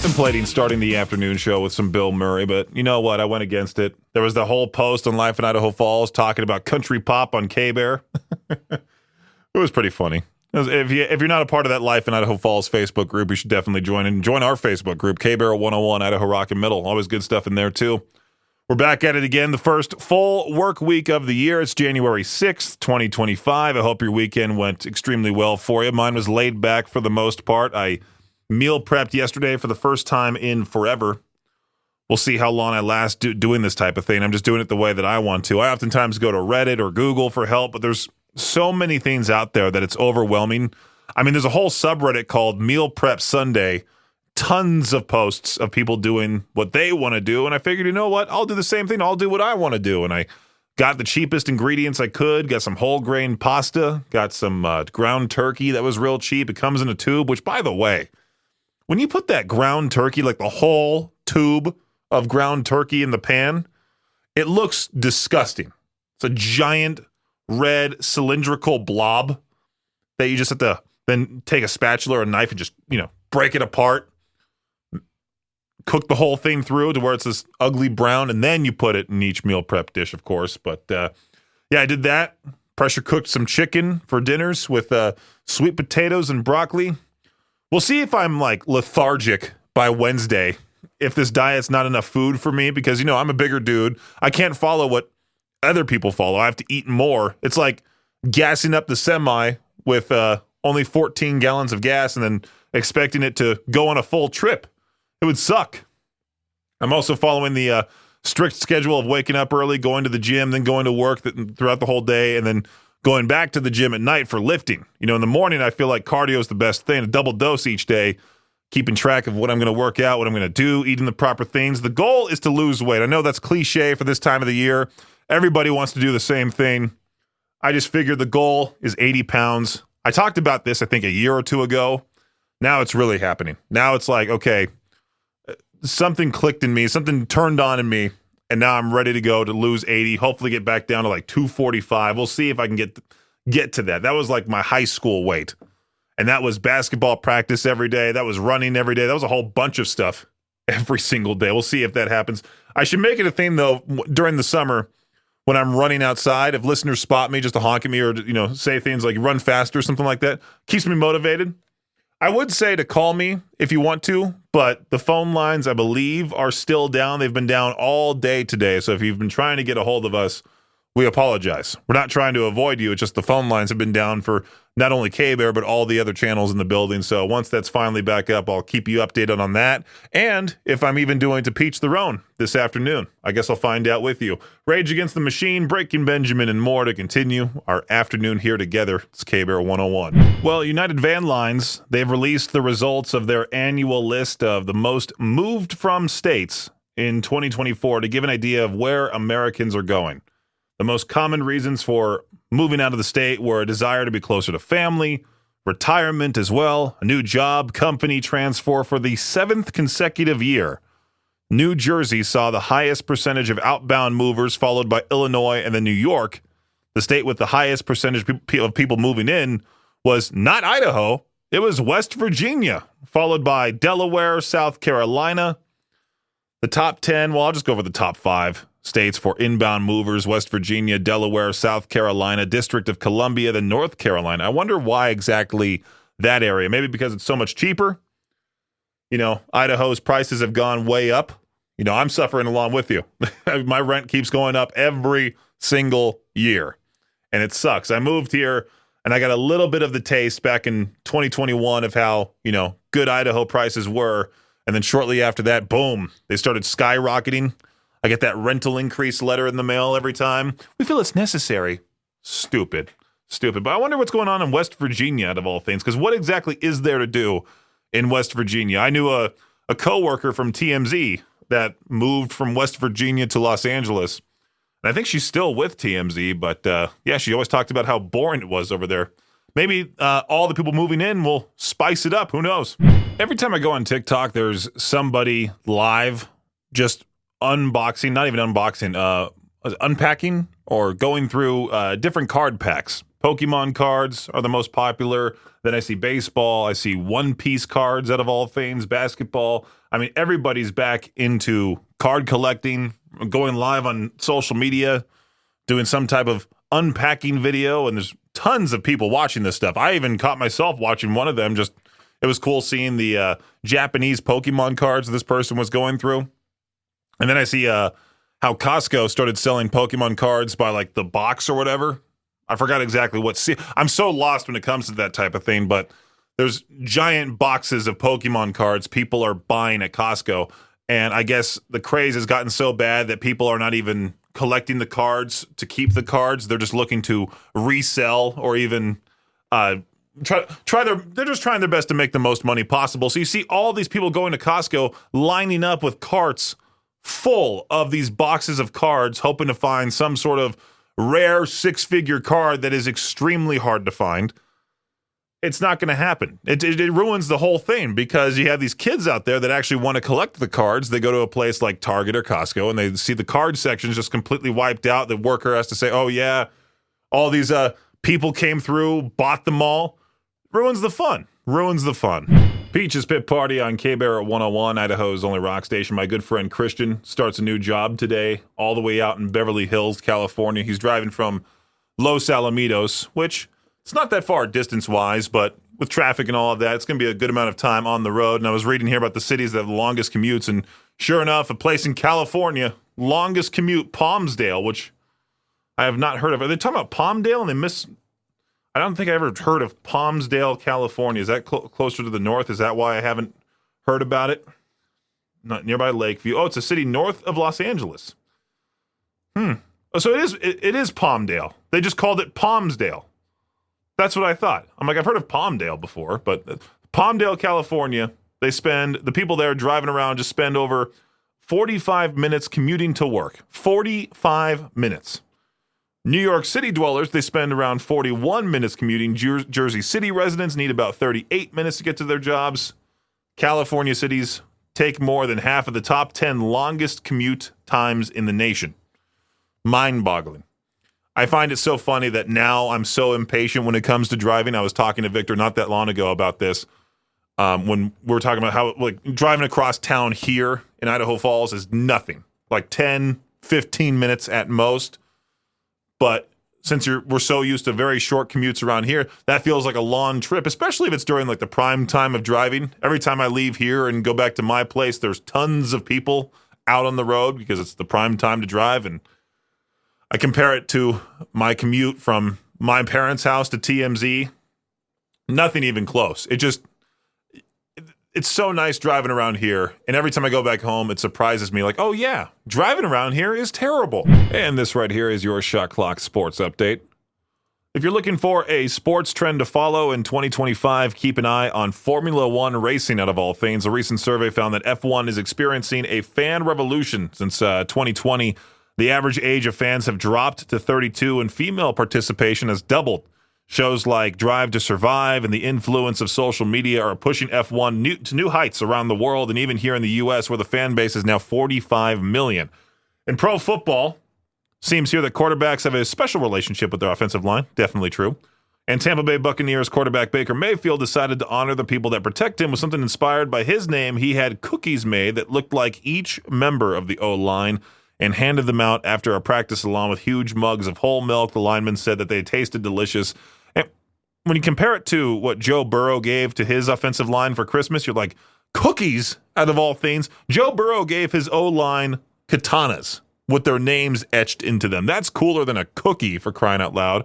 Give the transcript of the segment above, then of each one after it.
contemplating starting the afternoon show with some Bill Murray, but you know what? I went against it. There was the whole post on Life in Idaho Falls talking about country pop on K-Bear. It was pretty funny. If you're not a part of that Life in Idaho Falls Facebook group, you should definitely join our Facebook group, K-Bear 101 Idaho Rock and Middle. Always good stuff in there, too. We're back at it again, the first full work week of the year. It's January 6th, 2025. I hope your weekend went extremely well for you. Mine was laid back for the most part. I meal prepped yesterday for the first time in forever. We'll see how long I last doing this type of thing. I'm just doing it the way that I want to. I oftentimes go to Reddit or Google for help, but there's so many things out there that it's overwhelming. I mean, there's a whole subreddit called Meal Prep Sunday. Tons of posts of people doing what they want to do. And I figured, you know what? I'll do the same thing. I'll do what I want to do. And I got the cheapest ingredients I could, got some whole grain pasta, got some ground turkey that was real cheap. It comes in a tube, which, by the way, when you put that ground turkey, like the whole tube of ground turkey in the pan, it looks disgusting. It's a giant red cylindrical blob that you just have to then take a spatula or a knife and just, break it apart. Cook the whole thing through to where it's this ugly brown, and then you put it in each meal prep dish, of course. But I did that. Pressure cooked some chicken for dinners with sweet potatoes and broccoli. We'll see if I'm like lethargic by Wednesday, if this diet's not enough food for me, because, I'm a bigger dude. I can't follow what other people follow. I have to eat more. It's like gassing up the semi with only 14 gallons of gas and then expecting it to go on a full trip. It would suck. I'm also following the strict schedule of waking up early, going to the gym, then going to work throughout the whole day, and then going back to the gym at night for lifting. In the morning, I feel like cardio is the best thing, a double dose each day, keeping track of what I'm going to work out, what I'm going to do, eating the proper things. The goal is to lose weight. I know that's cliche for this time of the year. Everybody wants to do the same thing. I just figured the goal is 80 pounds. I talked about this, I think, a year or two ago. Now it's really happening. Now it's like, okay, something clicked in me, something turned on in me, and now I'm ready to go to lose 80, hopefully get back down to like 245. We'll see if I can get to that. That was like my high school weight. And that was basketball practice every day. That was running every day. That was a whole bunch of stuff every single day. We'll see if that happens. I should make it a thing, though, during the summer when I'm running outside. If listeners spot me, just to honk at me or, say things like run faster, something like that, keeps me motivated. I would say to call me if you want to, but the phone lines, I believe, are still down. They've been down all day today. So if you've been trying to get a hold of us, we apologize. We're not trying to avoid you. It's just the phone lines have been down for not only K-Bear, but all the other channels in the building. So once that's finally back up, I'll keep you updated on that. And if I'm even doing to Peach the Roan this afternoon, I guess I'll find out with you. Rage Against the Machine, Breaking Benjamin, and more to continue our afternoon here together. It's K-Bear 101. Well, United Van Lines, they've released the results of their annual list of the most moved from states in 2024 to give an idea of where Americans are going. The most common reasons for moving out of the state were a desire to be closer to family, retirement as well, a new job, company transfer. For the 7th consecutive year, New Jersey saw the highest percentage of outbound movers, followed by Illinois and then New York. The state with the highest percentage of people moving in was not Idaho. It was West Virginia, followed by Delaware, South Carolina. The top 10, well, I'll just go over the top 5 states for inbound movers: West Virginia, Delaware, South Carolina, District of Columbia, then North Carolina. I wonder why exactly that area. Maybe because it's so much cheaper. Idaho's prices have gone way up. I'm suffering along with you. My rent keeps going up every single year, and it sucks. I moved here, and I got a little bit of the taste back in 2021 of how, good Idaho prices were, and then shortly after that, boom, they started skyrocketing. I get that rental increase letter in the mail every time. We feel it's necessary. Stupid. But I wonder what's going on in West Virginia, out of all things, because what exactly is there to do in West Virginia? I knew a coworker from TMZ that moved from West Virginia to Los Angeles. And I think she's still with TMZ, but she always talked about how boring it was over there. Maybe all the people moving in will spice it up. Who knows? Every time I go on TikTok, there's somebody live just unboxing, not even unboxing, unpacking or going through different card packs Pokemon cards are the most popular. Then I see baseball. I see One Piece cards out of all things, basketball. I mean, everybody's back into card collecting, going live on social media, doing some type of unpacking video, and there's tons of people watching this stuff. I even caught myself watching one of them. Just it was cool seeing the Japanese Pokemon cards this person was going through. And then I see how Costco started selling Pokemon cards by like the box or whatever. I forgot exactly what. See, I'm so lost when it comes to that type of thing, but there's giant boxes of Pokemon cards people are buying at Costco. And I guess the craze has gotten so bad that people are not even collecting the cards to keep the cards. They're just looking to resell or even they're just trying their best to make the most money possible. So you see all these people going to Costco lining up with carts full of these boxes of cards, hoping to find some sort of rare six-figure card that is extremely hard to find. It's not going to happen. It ruins the whole thing because you have these kids out there that actually want to collect the cards. They go to a place like Target or Costco and they see the card sections just completely wiped out. The worker has to say, oh yeah, all these people came through, bought them all. Ruins the fun. Ruins the fun. Peach's Pit Party on K-Bear at 101, Idaho's only rock station. My good friend Christian starts a new job today, all the way out in Beverly Hills, California. He's driving from Los Alamitos, which it's not that far distance-wise, but with traffic and all of that, it's going to be a good amount of time on the road. And I was reading here about the cities that have the longest commutes, and sure enough, a place in California, longest commute, Palmsdale, which I have not heard of. Are they talking about Palmdale? And I don't think I ever heard of Palmsdale, California. Is that closer to the north? Is that why I haven't heard about it? Not nearby Lakeview. Oh, it's a city north of Los Angeles. Oh, so it is Palmdale. They just called it Palmsdale. That's what I thought. I'm like, I've heard of Palmdale before, but Palmdale, California, the people there driving around just spend over 45 minutes commuting to work. 45 minutes. New York City dwellers, they spend around 41 minutes commuting. Jersey City residents need about 38 minutes to get to their jobs. California cities take more than half of the top 10 longest commute times in the nation. Mind-boggling. I find it so funny that now I'm so impatient when it comes to driving. I was talking to Victor not that long ago about this when we were talking about how like driving across town here in Idaho Falls is nothing. Like 10, 15 minutes at most. But since we're so used to very short commutes around here, that feels like a long trip, especially if it's during like the prime time of driving. Every time I leave here and go back to my place, there's tons of people out on the road because it's the prime time to drive. And I compare it to my commute from my parents' house to TMZ. Nothing even close. It's so nice driving around here. And every time I go back home, it surprises me like, oh yeah, driving around here is terrible. And this right here is your Shot Clock Sports Update. If you're looking for a sports trend to follow in 2025, keep an eye on Formula One racing out of all things. A recent survey found that F1 is experiencing a fan revolution since 2020. The average age of fans have dropped to 32 and female participation has doubled. Shows like Drive to Survive and the influence of social media are pushing F1 to new heights around the world and even here in the U.S. where the fan base is now 45 million. In pro football, seems here that quarterbacks have a special relationship with their offensive line. Definitely true. And Tampa Bay Buccaneers quarterback Baker Mayfield decided to honor the people that protect him with something inspired by his name. He had cookies made that looked like each member of the O-line and handed them out after a practice along with huge mugs of whole milk. The lineman said that they tasted delicious. And when you compare it to what Joe Burrow gave to his offensive line for Christmas, you're like, cookies out of all things. Joe Burrow gave his O-line katanas with their names etched into them. That's cooler than a cookie, for crying out loud.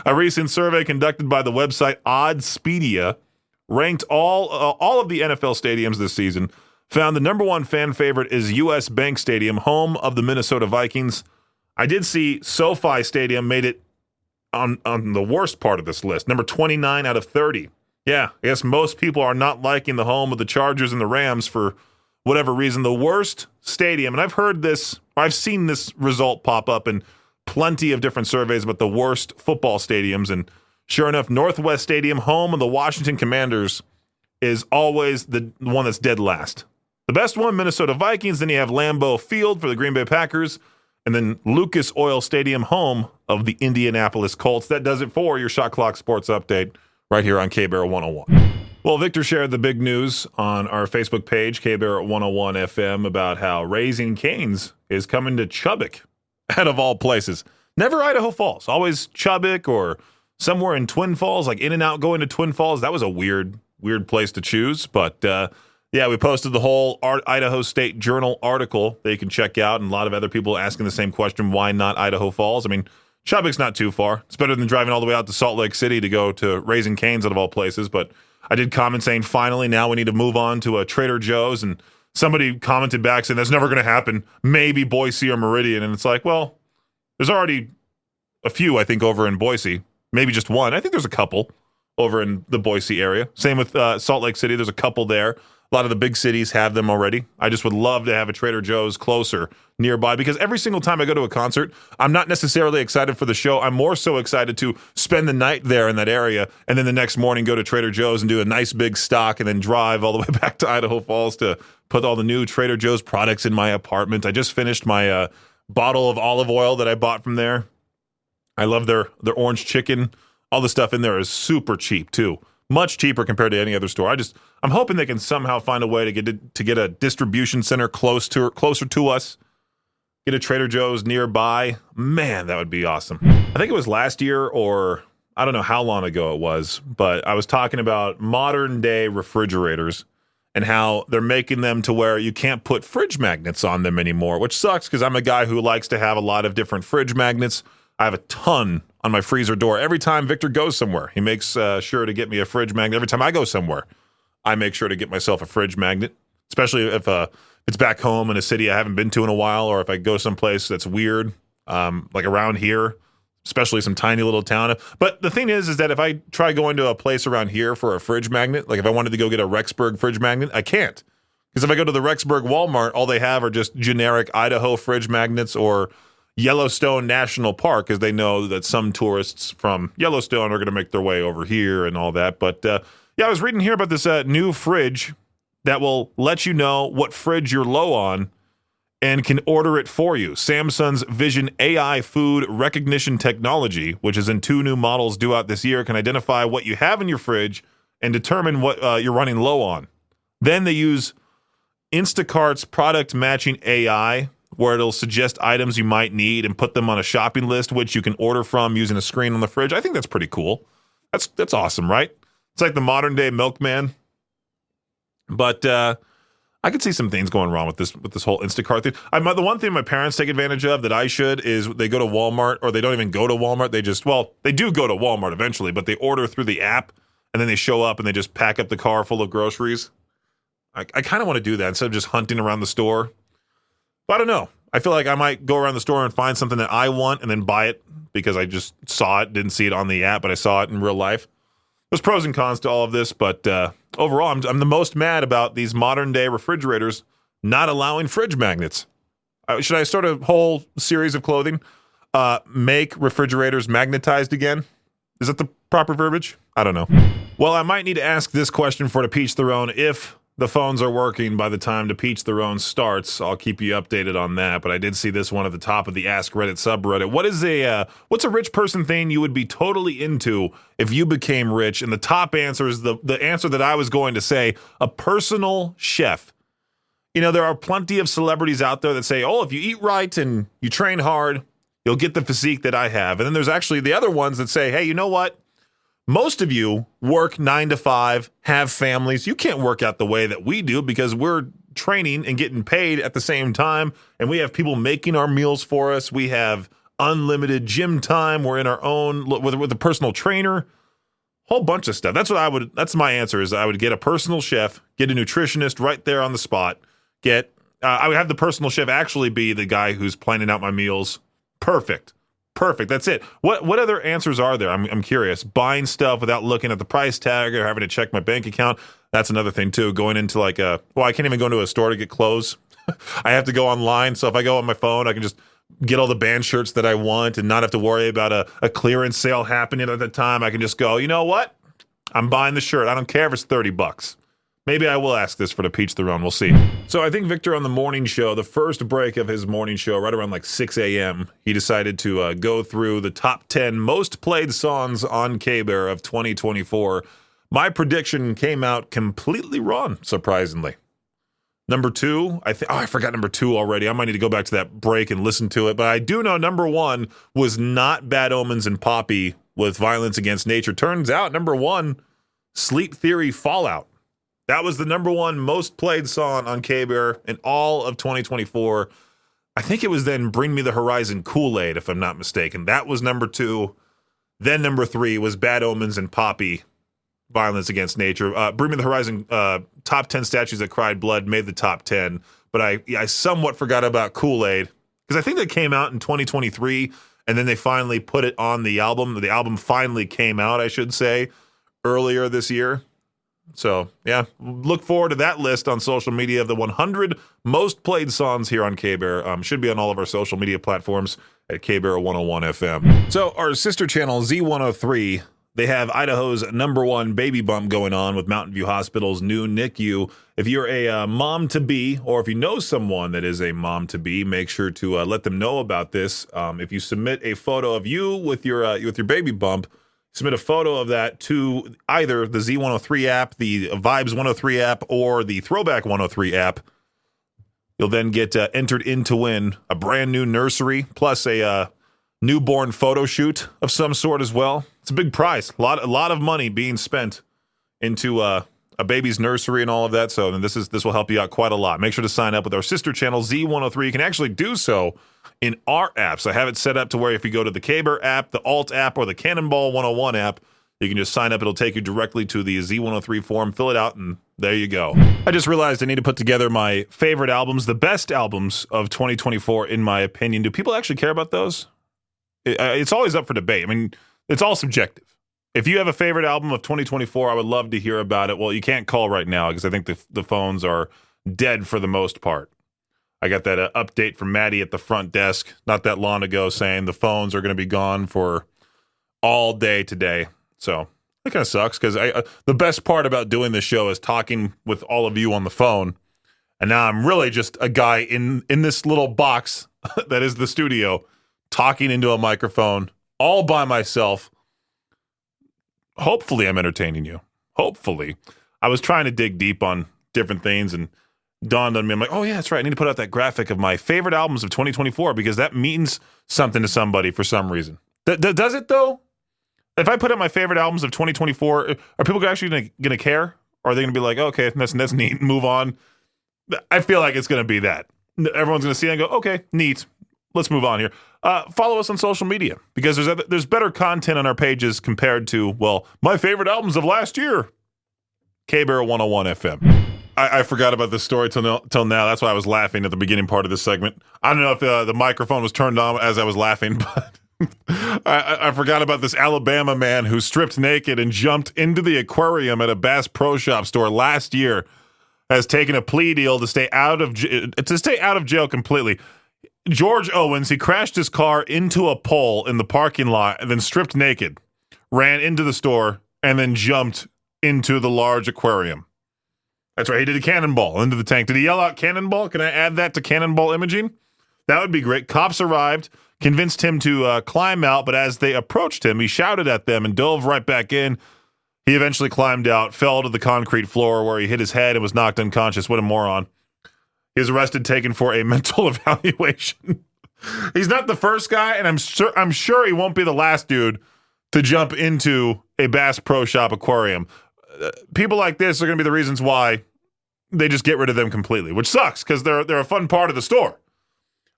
A recent survey conducted by the website Oddspedia ranked all of the NFL stadiums this season, found the number one fan favorite is U.S. Bank Stadium, home of the Minnesota Vikings. I did see SoFi Stadium made it on the worst part of this list, number 29 out of 30. Yeah, I guess most people are not liking the home of the Chargers and the Rams for whatever reason. The worst stadium, and I've seen this result pop up in plenty of different surveys about the worst football stadiums, and sure enough, Northwest Stadium, home of the Washington Commanders, is always the one that's dead last. The best one, Minnesota Vikings. Then you have Lambeau Field for the Green Bay Packers. And then Lucas Oil Stadium, home of the Indianapolis Colts. That does it for your Shot Clock Sports Update right here on K-Bear 101. Well, Victor shared the big news on our Facebook page, K-Bear 101 FM, about how Raising Cane's is coming to Chubbuck, out of all places. Never Idaho Falls, always Chubbuck or somewhere in Twin Falls, like In-N-Out going to Twin Falls. That was a weird place to choose, but yeah, we posted the whole Idaho State Journal article that you can check out, and a lot of other people asking the same question, why not Idaho Falls? I mean, Chubbuck's not too far. It's better than driving all the way out to Salt Lake City to go to Raising Cane's, out of all places, but I did comment saying, finally, now we need to move on to a Trader Joe's, and somebody commented back saying, that's never going to happen, maybe Boise or Meridian, and it's like, well, there's already a few, I think, over in Boise, maybe just one. I think there's a couple over in the Boise area. Same with Salt Lake City, there's a couple there. A lot of the big cities have them already. I just would love to have a Trader Joe's closer nearby, because every single time I go to a concert, I'm not necessarily excited for the show. I'm more so excited to spend the night there in that area, and then the next morning go to Trader Joe's and do a nice big stock, and then drive all the way back to Idaho Falls to put all the new Trader Joe's products in my apartment. I just finished my bottle of olive oil that I bought from there. I love their orange chicken. All the stuff in there is super cheap too. Much cheaper compared to any other store. I'm hoping they can somehow find a way to get a distribution center closer to us. Get a Trader Joe's nearby. Man, that would be awesome. I think it was last year, or I don't know how long ago it was, but I was talking about modern day refrigerators and how they're making them to where you can't put fridge magnets on them anymore, which sucks because I'm a guy who likes to have a lot of different fridge magnets. I have a ton on my freezer door. Every time Victor goes somewhere, he makes sure to get me a fridge magnet. Every time I go somewhere, I make sure to get myself a fridge magnet, especially if it's back home in a city I haven't been to in a while, or if I go someplace that's weird, like around here, especially some tiny little town. But the thing is that if I try going to a place around here for a fridge magnet, like if I wanted to go get a Rexburg fridge magnet, I can't. Because if I go to the Rexburg Walmart, all they have are just generic Idaho fridge magnets or Yellowstone National Park, because they know that some tourists from Yellowstone are going to make their way over here and all that. But yeah, I was reading here about this new fridge that will let you know what fridge you're low on and can order it for you. Samsung's Vision AI food recognition technology, which is in 2 new models due out this year, can identify what you have in your fridge and determine what you're running low on. Then they use Instacart's product matching AI, where it'll suggest items you might need and put them on a shopping list, which you can order from using a screen on the fridge. I think that's pretty cool. That's awesome, right? It's like the modern day milkman. But I could see some things going wrong with this whole Instacart thing. The one thing my parents take advantage of that I should is they go to Walmart, or they don't even go to Walmart. They do go to Walmart eventually, but they order through the app, and then they show up and they just pack up the car full of groceries. I kind of want to do that instead of just hunting around the store. But I don't know. I feel like I might go around the store and find something that I want and then buy it because I just saw it, didn't see it on the app, but I saw it in real life. There's pros and cons to all of this, but overall, I'm the most mad about these modern-day refrigerators not allowing fridge magnets. Should I start a whole series of clothing? Make refrigerators magnetized again? Is that the proper verbiage? I don't know. Well, I might need to ask this question for To Peach Their Own if the phones are working by the time To Peach Their Own starts. I'll keep you updated on that, but I did see this one at the top of the Ask Reddit subreddit. What's a rich person thing you would be totally into if you became rich? And the top answer is the answer that I was going to say, a personal chef. You know, there are plenty of celebrities out there that say, oh, if you eat right and you train hard, you'll get the physique that I have. And then there's actually the other ones that say, hey, you know what? Most of you work 9 to 5, have families. You can't work out the way that we do because we're training and getting paid at the same time. And we have people making our meals for us. We have unlimited gym time. We're in our own with a personal trainer, whole bunch of stuff. That's my answer is I would get a personal chef, get a nutritionist right there on the spot. I would have the personal chef actually be the guy who's planning out my meals. Perfect. That's it. What other answers are there? I'm curious. Buying stuff without looking at the price tag or having to check my bank account. That's another thing too. Going into I can't even go into a store to get clothes. I have to go online. So if I go on my phone, I can just get all the band shirts that I want and not have to worry about a clearance sale happening at the time. I can just go, you know what? I'm buying the shirt. I don't care if it's $30. Maybe I will ask this for the Peach the Run. We'll see. So I think Victor on the morning show, the first break of his morning show, right around like 6 a.m., he decided to go through the top 10 most played songs on K-Bear of 2024. My prediction came out completely wrong, surprisingly. Number 2, I forgot number 2 already. I might need to go back to that break and listen to it. But I do know number 1 was not Bad Omens and Poppy with Violence Against Nature. Turns out number 1, Sleep Theory Fallout. That was the number 1 most played song on K-Bear in all of 2024. I think it was then Bring Me the Horizon Kool-Aid, if I'm not mistaken. That was number 2. Then number 3 was Bad Omens and Poppy, Violence Against Nature. Bring Me the Horizon, top 10 Statues That Cried Blood made the top 10. But I somewhat forgot about Kool-Aid because I think that came out in 2023, and then they finally put it on the album. The album finally came out, I should say, earlier this year. So, yeah, look forward to that list on social media of the 100 most played songs here on K-Bear. Should be on all of our social media platforms at K-Bear 101 FM. So, our sister channel, Z103, they have Idaho's number 1 baby bump going on with Mountain View Hospital's new NICU. If you're a mom-to-be, or if you know someone that is a mom-to-be, make sure to let them know about this. If you submit a photo of you with your baby bump, submit a photo of that to either the Z103 app, the Vibes 103 app, or the Throwback 103 app. You'll then get entered in to win a brand new nursery, plus a newborn photo shoot of some sort as well. It's a big prize. A lot of money being spent into a baby's nursery and all of that. So then this will help you out quite a lot. Make sure to sign up with our sister channel, Z103. You can actually do so in our apps. I have it set up to where if you go to the K-Bear app, the Alt app, or the Cannonball 101 app, you can just sign up. It'll take you directly to the Z103 form, fill it out, and there you go. I just realized I need to put together my favorite albums, the best albums of 2024, in my opinion. Do people actually care about those? It's always up for debate. I mean, it's all subjective. If you have a favorite album of 2024, I would love to hear about it. Well, you can't call right now because I think the phones are dead for the most part. I got that update from Maddie at the front desk not that long ago saying the phones are going to be gone for all day today. So that kind of sucks because the best part about doing this show is talking with all of you on the phone. And now I'm really just a guy in this little box that is the studio talking into a microphone all by myself. Hopefully I'm entertaining you. Hopefully. I was trying to dig deep on different things and dawned on me. I'm like, oh yeah, that's right. I need to put out that graphic of my favorite albums of 2024 because that means something to somebody for some reason. Does it though? If I put out my favorite albums of 2024, are people actually going to care? Or are they going to be like, okay, that's neat, move on? I feel like it's going to be that. Everyone's going to see it and go, okay, neat. Let's move on here. Follow us on social media because there's better content on our pages compared to, well, my favorite albums of last year. K-Bear 101 FM. I forgot about this story till now. That's why I was laughing at the beginning part of this segment. I don't know if the microphone was turned on as I was laughing, but I forgot about this Alabama man who stripped naked and jumped into the aquarium at a Bass Pro Shop store last year. Has taken a plea deal to stay out of jail completely. George Owens, he crashed his car into a pole in the parking lot and then stripped naked, ran into the store, and then jumped into the large aquarium. That's right, he did a cannonball into the tank. Did he yell out cannonball? Can I add that to cannonball imaging? That would be great. Cops arrived, convinced him to climb out, but as they approached him, he shouted at them and dove right back in. He eventually climbed out, fell to the concrete floor where he hit his head and was knocked unconscious. What a moron. He was arrested, taken for a mental evaluation. He's not the first guy, and I'm sure he won't be the last dude to jump into a Bass Pro Shop aquarium. People like this are going to be the reasons why they just get rid of them completely, which sucks because they're a fun part of the store.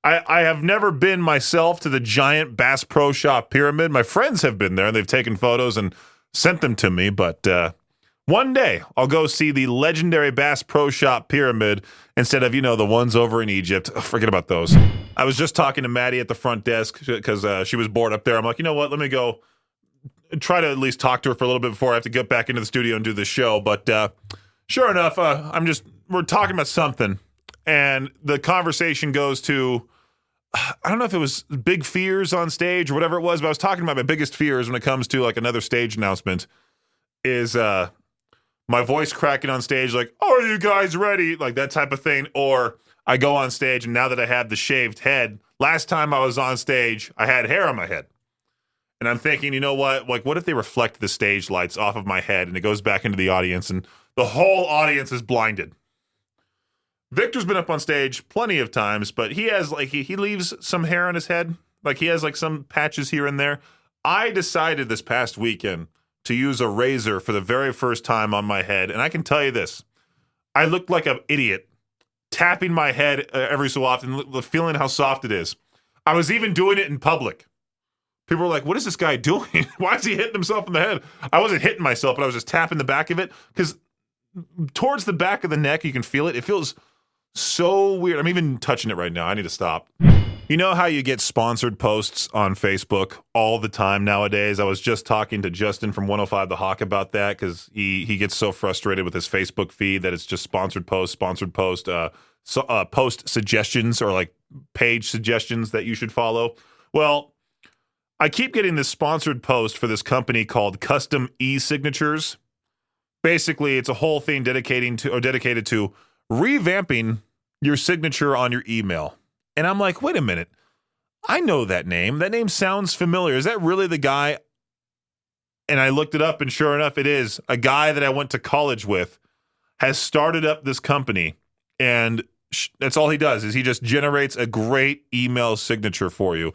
I have never been myself to the giant Bass Pro Shop pyramid. My friends have been there, and they've taken photos and sent them to me, but one day I'll go see the legendary Bass Pro Shop pyramid instead of, the ones over in Egypt. Forget about those. I was just talking to Maddie at the front desk because she was bored up there. I'm like, you know what? Let me go try to at least talk to her for a little bit before I have to get back into the studio and do the show. But sure enough, we're talking about something, and the conversation goes to, I don't know if it was big fears on stage or whatever it was, but I was talking about my biggest fears when it comes to like another stage announcement is my voice cracking on stage, like, "Are you guys ready?" Like that type of thing. Or I go on stage, and now that I have the shaved head, last time I was on stage, I had hair on my head. And I'm thinking, you know what? Like, what if they reflect the stage lights off of my head and it goes back into the audience and the whole audience is blinded? Victor's been up on stage plenty of times, but he has like he leaves some hair on his head. Like he has like some patches here and there. I decided this past weekend to use a razor for the very first time on my head, and I can tell you this: I looked like an idiot tapping my head every so often, feeling how soft it is. I was even doing it in public. People were like, "What is this guy doing? Why is he hitting himself in the head?" I wasn't hitting myself, but I was just tapping the back of it because towards the back of the neck, you can feel it. It feels so weird. I'm even touching it right now. I need to stop. You know how you get sponsored posts on Facebook all the time nowadays? I was just talking to Justin from 105 The Hawk about that because he gets so frustrated with his Facebook feed that it's just sponsored post, post suggestions or like page suggestions that you should follow. Well, I keep getting this sponsored post for this company called Custom E-Signatures. Basically, it's a whole thing dedicated to revamping your signature on your email. And I'm like, wait a minute. I know that name. That name sounds familiar. Is that really the guy? And I looked it up, and sure enough, it is. A guy that I went to college with has started up this company, and that's all he does is he just generates a great email signature for you.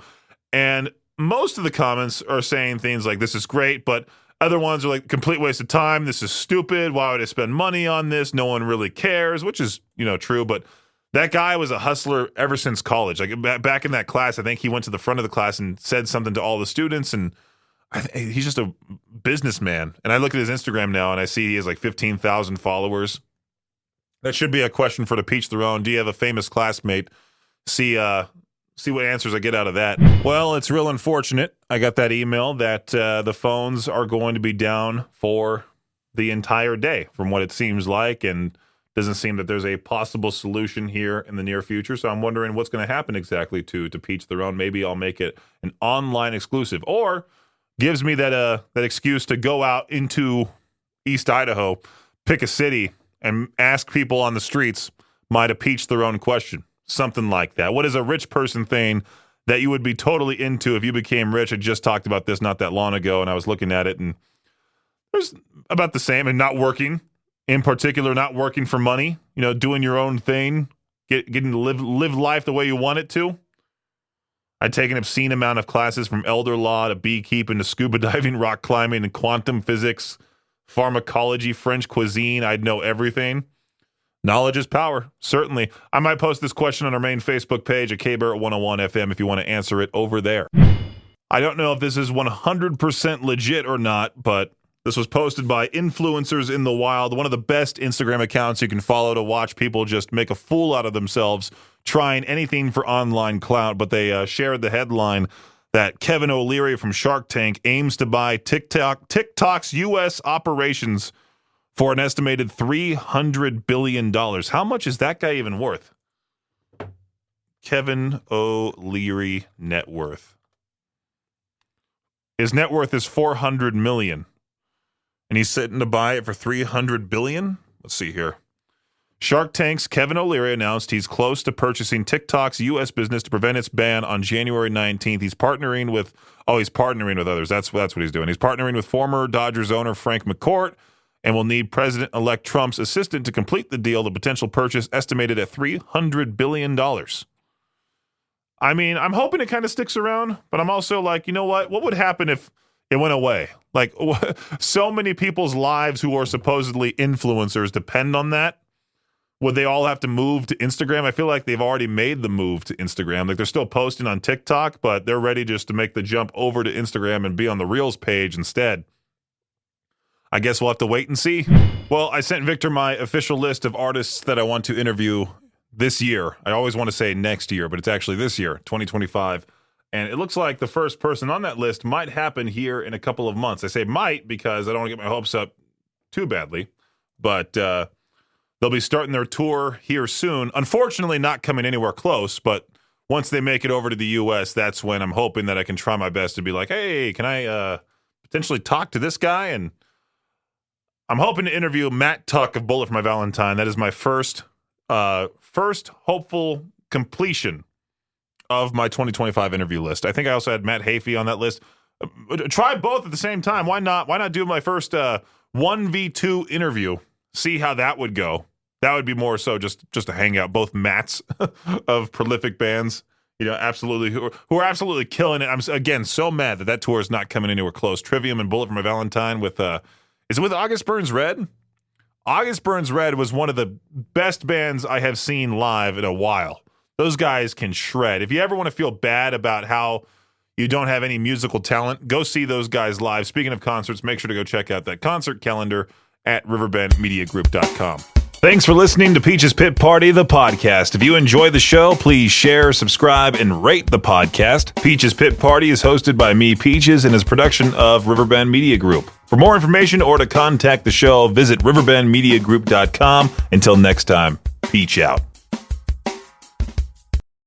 And most of the comments are saying things like, this is great, but other ones are like, complete waste of time. This is stupid. Why would I spend money on this? No one really cares, which is, true. But that guy was a hustler ever since college. Like back in that class, I think he went to the front of the class and said something to all the students. And he's just a businessman. And I look at his Instagram now and I see he has like 15,000 followers. That should be a question for To Peach Their Own. Do you have a famous classmate? See what answers I get out of that. Well, it's real unfortunate. I got that email that the phones are going to be down for the entire day from what it seems like, and doesn't seem that there's a possible solution here in the near future. So I'm wondering what's going to happen exactly to Peach Their Own. Maybe I'll make it an online exclusive, or gives me that excuse to go out into East Idaho, pick a city, and ask people on the streets my To Peach Their Own question. Something like that. What is a rich person thing that you would be totally into if you became rich? I just talked about this not that long ago, and I was looking at it, and there's about the same. And not working, in particular, not working for money. Doing your own thing, getting to live life the way you want it to. I'd take an obscene amount of classes from elder law to beekeeping to scuba diving, rock climbing, and quantum physics, pharmacology, French cuisine. I'd know everything. Knowledge is power, certainly. I might post this question on our main Facebook page at KBarrett101 FM if you want to answer it over there. I don't know if this is 100% legit or not, but this was posted by Influencers in the Wild, one of the best Instagram accounts you can follow to watch people just make a fool out of themselves trying anything for online clout. But they shared the headline that Kevin O'Leary from Shark Tank aims to buy TikTok's U.S. operations for an estimated $300 billion. How much is that guy even worth? Kevin O'Leary net worth. His net worth is $400 million. And he's sitting to buy it for $300 billion? Let's see here. Shark Tank's Kevin O'Leary announced he's close to purchasing TikTok's U.S. business to prevent its ban on January 19th. He's partnering with others. That's what he's doing. He's partnering with former Dodgers owner Frank McCourt, and will need President-elect Trump's assistant to complete the deal. The potential purchase estimated at $300 billion. I mean, I'm hoping it kind of sticks around, but I'm also like, you know what? What would happen if it went away? Like, so many people's lives who are supposedly influencers depend on that. Would they all have to move to Instagram? I feel like they've already made the move to Instagram. Like, they're still posting on TikTok, but they're ready just to make the jump over to Instagram and be on the Reels page instead. I guess we'll have to wait and see. Well, I sent Victor my official list of artists that I want to interview this year. I always want to say next year, but it's actually this year, 2025. And it looks like the first person on that list might happen here in a couple of months. I say might because I don't want to get my hopes up too badly. But they'll be starting their tour here soon. Unfortunately, not coming anywhere close, but once they make it over to the U.S., that's when I'm hoping that I can try my best to be like, hey, can I potentially talk to this guy? And I'm hoping to interview Matt Tuck of Bullet for My Valentine. That is my first hopeful completion of my 2025 interview list. I think I also had Matt Hafey on that list. Try both at the same time. Why not? Why not do my first 1v2 interview? See how that would go. That would be more so just a hangout. Both Matts of prolific bands, absolutely who are absolutely killing it. I'm again so mad that tour is not coming anywhere close. Trivium and Bullet for My Valentine with is it with August Burns Red? August Burns Red was one of the best bands I have seen live in a while. Those guys can shred. If you ever want to feel bad about how you don't have any musical talent, go see those guys live. Speaking of concerts, make sure to go check out that concert calendar at riverbendmediagroup.com. Thanks for listening to Peach's Pit Party, the podcast. If you enjoy the show, please share, subscribe, and rate the podcast. Peach's Pit Party is hosted by me, Peaches, and is a production of Riverbend Media Group. For more information or to contact the show, visit riverbendmediagroup.com. Until next time, Peach out.